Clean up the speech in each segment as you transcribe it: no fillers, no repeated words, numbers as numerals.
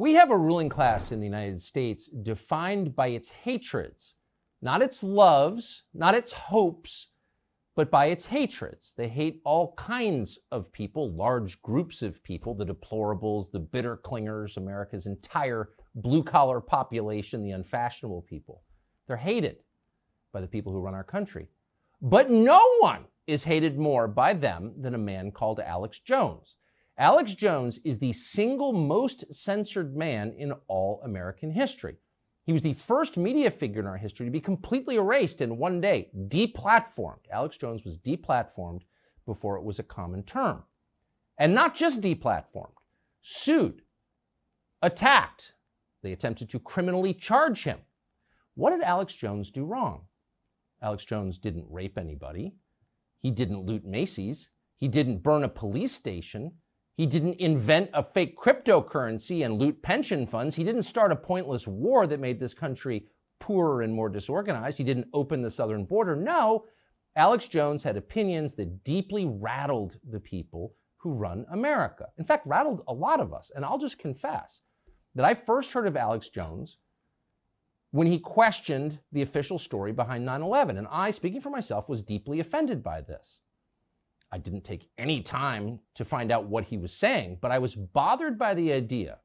We have a ruling class in the United States defined by its hatreds, not its loves, not its hopes, but by its hatreds. They hate all kinds of people, large groups of people, the deplorables, the bitter clingers, America's entire blue-collar population, the unfashionable people. They're hated by the people who run our country. But no one is hated more by them than a man called Alex Jones. Alex Jones is the single most censored man in all American history. He was the first media figure in our history to be completely erased in one day, deplatformed. Alex Jones was deplatformed before it was a common term. And not just deplatformed, sued, attacked. They attempted to criminally charge him. What did Alex Jones do wrong? Alex Jones didn't rape anybody. He didn't loot Macy's. He didn't burn a police station. He didn't invent a fake cryptocurrency and loot pension funds. He didn't start a pointless war that made this country poorer and more disorganized. He didn't open the southern border. No, Alex Jones had opinions that deeply rattled the people who run America. In fact, rattled a lot of us. And I'll just confess that I first heard of Alex Jones when he questioned the official story behind 9/11. And I, speaking for myself, was deeply offended by this. I didn't take any time to find out what he was saying, but I was bothered by the idea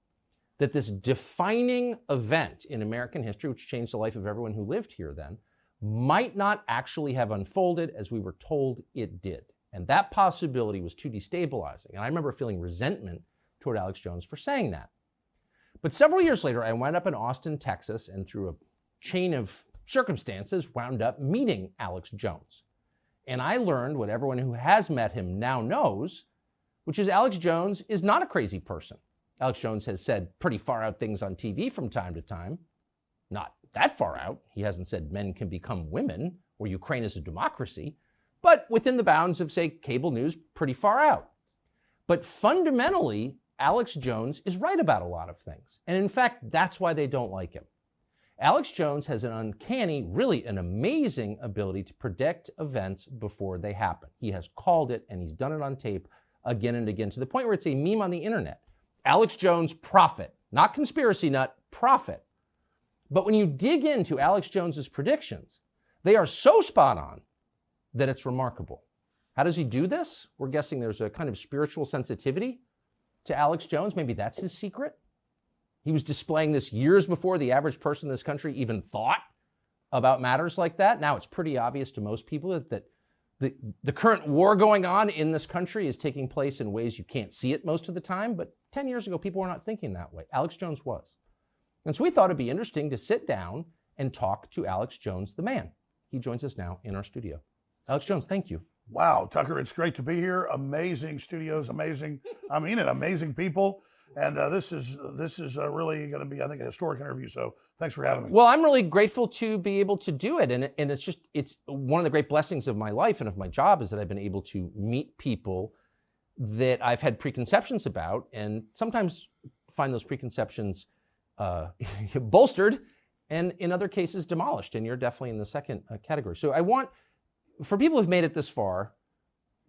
that this defining event in American history, which changed the life of everyone who lived here then, might not actually have unfolded as we were told it did. And that possibility was too destabilizing. And I remember feeling resentment toward Alex Jones for saying that. But several years later, I wound up in Austin, Texas, and through a chain of circumstances, wound up meeting Alex Jones. And I learned what everyone who has met him now knows, which is Alex Jones is not a crazy person. Alex Jones has said pretty far out things on TV from time to time. Not that far out. He hasn't said men can become women or Ukraine is a democracy, but within the bounds of, say, cable news, pretty far out. But fundamentally, Alex Jones is right about a lot of things. And in fact, that's why they don't like him. Alex Jones has an uncanny, really an amazing ability to predict events before they happen. He has called it, and he's done it on tape again and again, to the point where it's a meme on the internet. Alex Jones, prophet, not conspiracy nut, prophet. But when you dig into Alex Jones's predictions, they are so spot on that it's remarkable. How does he do this? We're guessing there's a kind of spiritual sensitivity to Alex Jones. Maybe that's his secret. He was displaying this years before the average person in this country even thought about matters like that. Now it's pretty obvious to most people that the current war going on in this country is taking place in ways you can't see it most of the time. But 10 years ago, people were not thinking that way. Alex Jones was. And so we thought it'd be interesting to sit down and talk to Alex Jones, the man. He joins us now in our studio. Alex Jones, thank you. Wow, Tucker, it's great to be here. Amazing studios, amazing, I mean it, amazing people. And this is really going to be, I think, a historic interview. So thanks for having me. Well, I'm really grateful to be able to do it. And it's one of the great blessings of my life and of my job is that I've been able to meet people that I've had preconceptions about and sometimes find those preconceptions bolstered and in other cases demolished. And you're definitely in the second category. So I want, for people who've made it this far,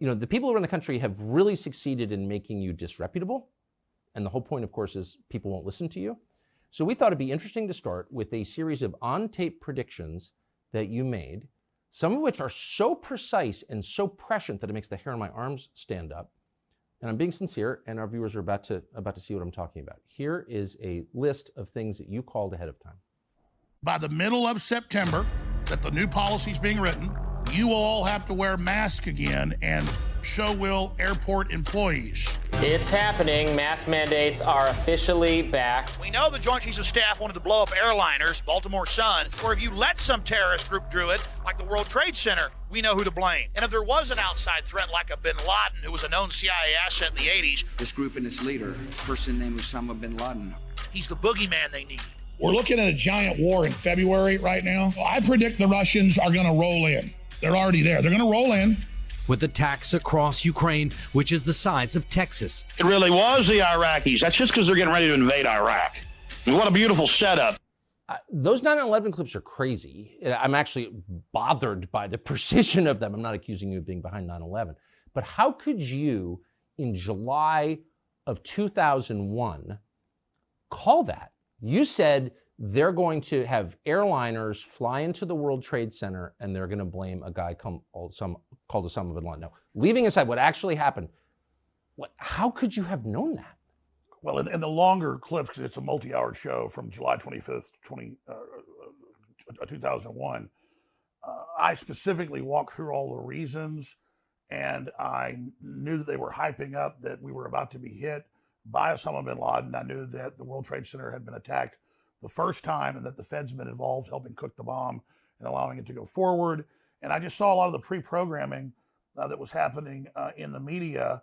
you know, the people who are in the country have really succeeded in making you disreputable. And the whole point, of course, is people won't listen to you. So we thought it'd be interesting to start with a series of on-tape predictions that you made, some of which are so precise and so prescient that it makes the hair on my arms stand up. And I'm being sincere, and our viewers are about to see what I'm talking about. Here is a list of things that you called ahead of time. By the middle of September, that the new policy's being written, you will all have to wear masks again, and so will airport employees. It's happening. Mask mandates are officially back. We know the Joint Chiefs of Staff wanted to blow up airliners, Baltimore Sun, or if you let some terrorist group do it, like the World Trade Center, we know who to blame. And if there was an outside threat like a bin Laden, who was a known CIA asset in the 80s. This group and its leader, a person named Osama bin Laden. He's the boogeyman they need. We're looking at a giant war in February right now. I predict the Russians are going to roll in. They're already there. They're going to roll in. With attacks across Ukraine, which is the size of Texas. It really was the Iraqis. That's just because they're getting ready to invade Iraq. And what a beautiful setup. Those 9/11 clips are crazy. I'm actually bothered by the precision of them. I'm not accusing you of being behind 9/11. But how could you, in July of 2001, call that. You said they're going to have airliners fly into the World Trade Center and they're going to blame a guy called Osama bin Laden. No, leaving aside what actually happened, how could you have known that? Well, in the longer clips, because it's a multi-hour show from July 25th, 2001, I specifically walked through all the reasons, and I knew that they were hyping up that we were about to be hit by Osama bin Laden. I knew that the World Trade Center had been attacked the first time and that the Feds had been involved helping cook the bomb and allowing it to go forward. And I just saw a lot of the pre-programming that was happening in the media,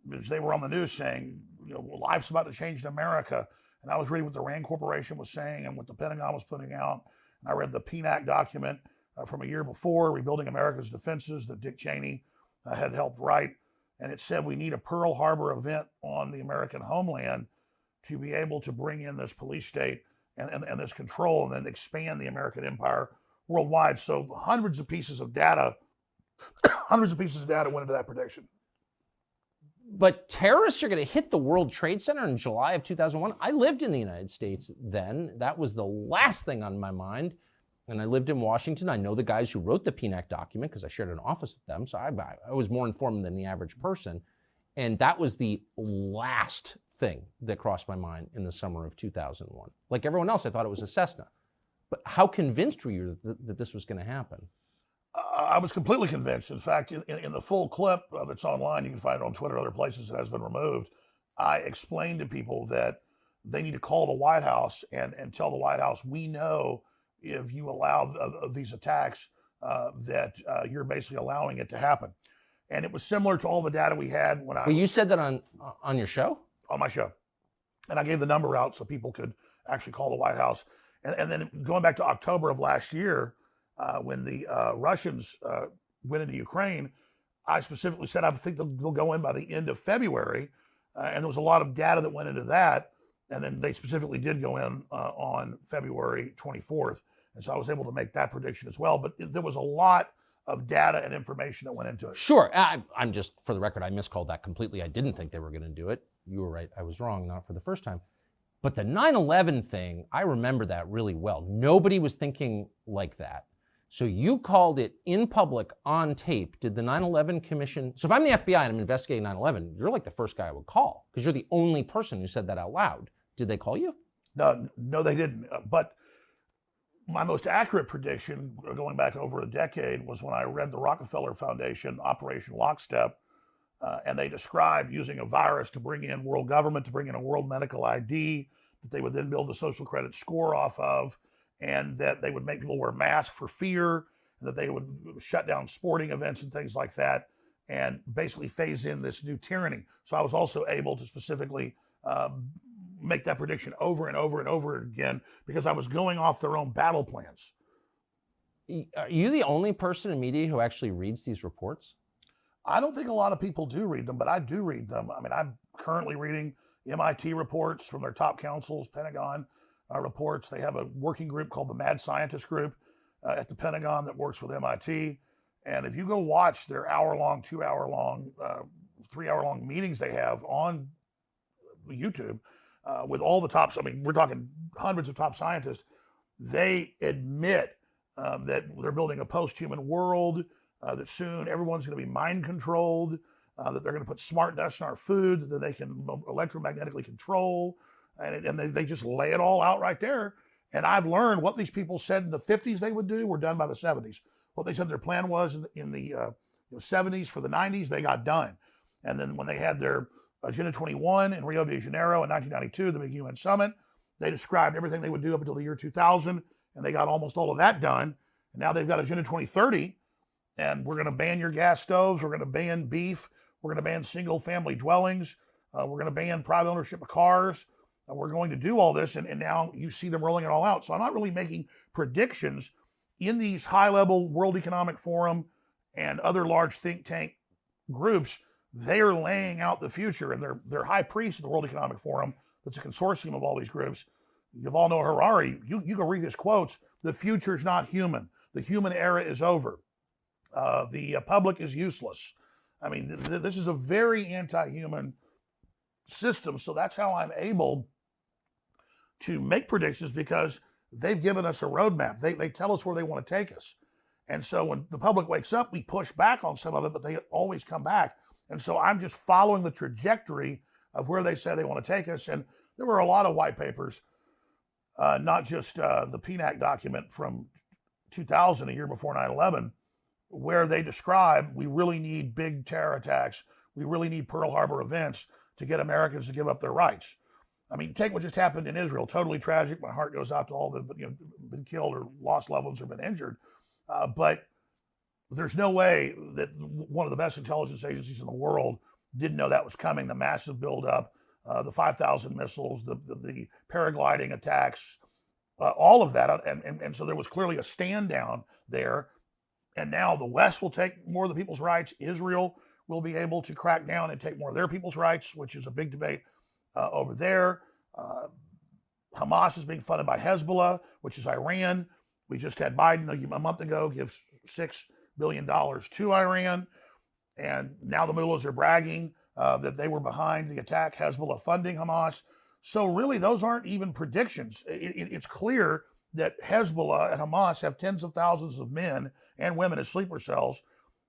because they were on the news saying, life's about to change in America. And I was reading what the RAND Corporation was saying and what the Pentagon was putting out. And I read the PNAC document from a year before, Rebuilding America's Defenses, that Dick Cheney had helped write. And it said we need a Pearl Harbor event on the American homeland to be able to bring in this police state and this control and then expand the American empire worldwide. So hundreds of pieces of data went into that prediction. But terrorists are going to hit the World Trade Center in July of 2001. I lived in the United States then. That was the last thing on my mind. And I lived in Washington. I know the guys who wrote the PNAC document because I shared an office with them. So I was more informed than the average person. And that was the last thing that crossed my mind in the summer of 2001. Like everyone else, I thought it was a Cessna. But how convinced were you that this was going to happen? I was completely convinced. In fact, in the full clip that's online, you can find it on Twitter and other places, it has been removed. I explained to people that they need to call the White House and tell the White House, we know if you allow these attacks that you're basically allowing it to happen. And it was similar to all the data we had when you said that on your show? On my show. And I gave the number out so people could actually call the White House. And then going back to October of last year, when the Russians went into Ukraine, I specifically said I think they'll go in by the end of February. And there was a lot of data that went into that. And then they specifically did go in on February 24th. And so I was able to make that prediction as well. But there was a lot of data and information that went into it. Sure. I'm just, for the record, I miscalled that completely. I didn't think they were going to do it. You were right. I was wrong, not for the first time. But the 9/11 thing, I remember that really well. Nobody was thinking like that. So you called it in public on tape. Did the 9/11 Commission, so if I'm the FBI and I'm investigating 9/11, you're like the first guy I would call because you're the only person who said that out loud. Did they call you? No, they didn't. But my most accurate prediction, going back over a decade, was when I read the Rockefeller Foundation Operation Lockstep, and they described using a virus to bring in world government, to bring in a world medical ID, that they would then build the social credit score off of, and that they would make people wear masks for fear, and that they would shut down sporting events and things like that, and basically phase in this new tyranny. So I was also able to specifically make that prediction over and over and over again because I was going off their own battle plans. Are you the only person in media who actually reads these reports? I don't think a lot of people do read them, but I do read them. I mean, I'm currently reading MIT reports from their top counsels, Pentagon reports. They have a working group called the Mad Scientist Group at the Pentagon that works with MIT. And if you go watch their hour-long, 2-hour-long, 3-hour-long meetings they have on YouTube with all the tops, I mean, we're talking hundreds of top scientists, they admit that they're building a post-human world, that soon everyone's going to be mind-controlled, that they're going to put smart dust in our food that they can electromagnetically control, and they just lay it all out right there. And I've learned what these people said in the 50s they would do were done by the 70s. What they said their plan was in the 70s for the 90s, they got done. And then when they had their Agenda 21 in Rio de Janeiro in 1992, the big UN summit, they described everything they would do up until the year 2000, and they got almost all of that done. And now they've got Agenda 2030, and we're going to ban your gas stoves, we're going to ban beef, we're going to ban single-family dwellings, we're going to ban private ownership of cars, we're going to do all this, and now you see them rolling it all out. So I'm not really making predictions in these high-level World Economic Forum and other large think tank groups. They are laying out the future, and they're high priests of the World Economic Forum. That's a consortium of all these groups. Yuval Noah Harari, you go read his quotes. The future's not human. The human era is over. The public is useless. I mean, this is a very anti-human system. So that's how I'm able to make predictions because they've given us a roadmap. They tell us where they want to take us. And so when the public wakes up, we push back on some of it, but they always come back. And so I'm just following the trajectory of where they say they want to take us. And there were a lot of white papers, not just the PNAC document from 2000, a year before 9/11, where they describe we really need big terror attacks. We really need Pearl Harbor events to get Americans to give up their rights. I mean, take what just happened in Israel. Totally tragic. My heart goes out to all that have been killed or lost loved ones or been injured. But there's no way that one of the best intelligence agencies in the world didn't know that was coming. The massive buildup, the 5,000 missiles, the paragliding attacks, all of that. And so there was clearly a stand down there. And now the West will take more of the people's rights. Israel will be able to crack down and take more of their people's rights, which is a big debate over there. Hamas is being funded by Hezbollah, which is Iran. We just had Biden a month ago give $6 billion to Iran. And now the mullahs are bragging that they were behind the attack, Hezbollah funding Hamas. So really, those aren't even predictions. It's clear that Hezbollah and Hamas have tens of thousands of men and women as sleeper cells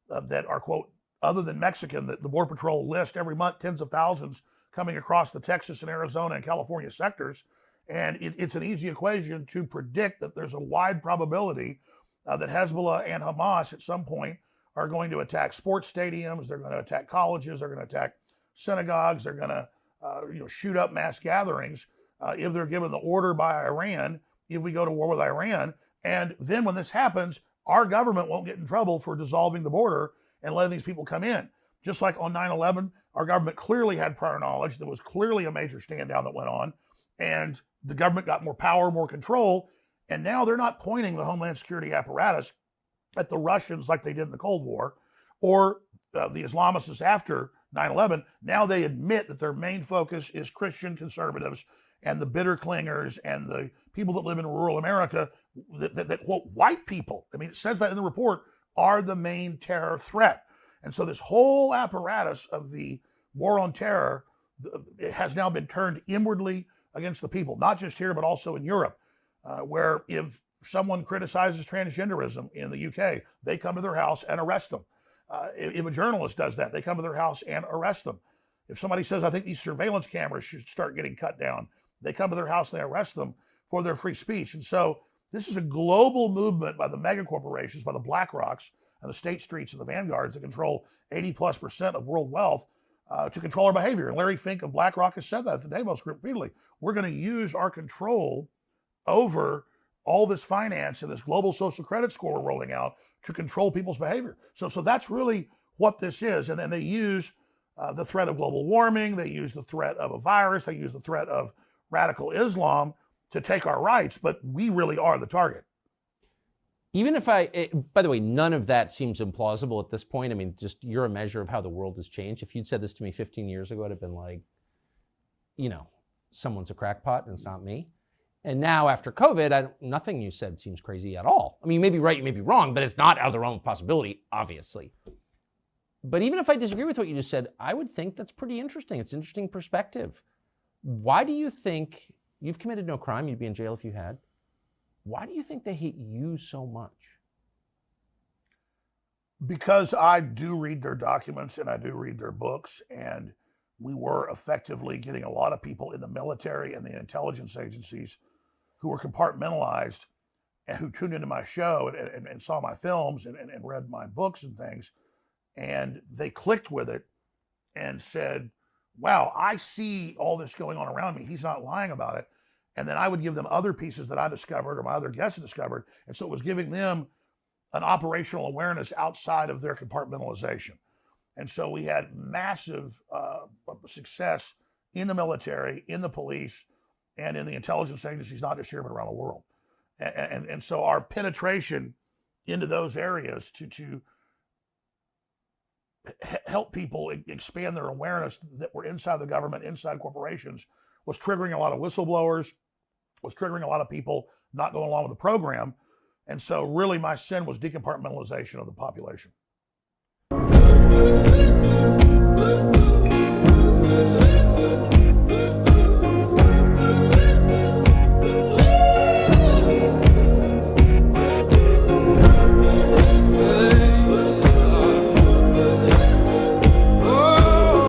that are, quote, other than Mexican, that the Border Patrol list every month, tens of thousands coming across the Texas and Arizona and California sectors. And it's an easy equation to predict that there's a wide probability that Hezbollah and Hamas at some point are going to attack sports stadiums. They're going to attack colleges. They're going to attack synagogues. They're going to shoot up mass gatherings if they're given the order by Iran, if we go to war with Iran. And then when this happens, our government won't get in trouble for dissolving the border and letting these people come in. Just like on 9/11, our government clearly had prior knowledge. There was clearly a major stand down that went on, and the government got more power, more control. And now they're not pointing the Homeland Security apparatus at the Russians like they did in the Cold War or the Islamists after 9/11. Now they admit that their main focus is Christian conservatives and the bitter clingers and the people that live in rural America that quote, white people, I mean, it says that in the report, are the main terror threat. And so this whole apparatus of the war on terror it has now been turned inwardly against the people, not just here, but also in Europe, where if someone criticizes transgenderism in the UK, they come to their house and arrest them. If a journalist does that, they come to their house and arrest them. If somebody says, I think these surveillance cameras should start getting cut down, they come to their house and they arrest them for their free speech. And so this is a global movement by the mega corporations, by the BlackRocks and the State Streets and the Vanguards that control 80+% of world wealth to control our behavior. And Larry Fink of BlackRock has said that at the Davos Group repeatedly. We're going to use our control over all this finance and this global social credit score we're rolling out to control people's behavior. So that's really what this is. And then they use the threat of global warming. They use the threat of a virus. They use the threat of radical Islam to take our rights. But we really are the target. Even if by the way, none of that seems implausible at this point. I mean, just you're a measure of how the world has changed. If you'd said this to me 15 years ago, I'd have been like, someone's a crackpot and it's not me. And now after COVID, nothing you said seems crazy at all. I mean, you may be right, you may be wrong, but it's not out of the realm of possibility, obviously. But even if I disagree with what you just said, I would think that's pretty interesting. It's an interesting perspective. Why do you think, you've committed no crime, you'd be in jail if you had. Why do you think they hate you so much? Because I do read their documents and I do read their books, and we were effectively getting a lot of people in the military and the intelligence agencies who were compartmentalized and who tuned into my show and saw my films and read my books and things. And they clicked with it and said, wow, I see all this going on around me. He's not lying about it. And then I would give them other pieces that I discovered or my other guests had discovered. And so it was giving them an operational awareness outside of their compartmentalization. And so we had massive success in the military, in the police, and in the intelligence agencies, not just here, but around the world. And so our penetration into those areas to help people expand their awareness that we're inside the government, inside corporations, was triggering a lot of whistleblowers, was triggering a lot of people not going along with the program. And so really my sin was decompartmentalization of the population.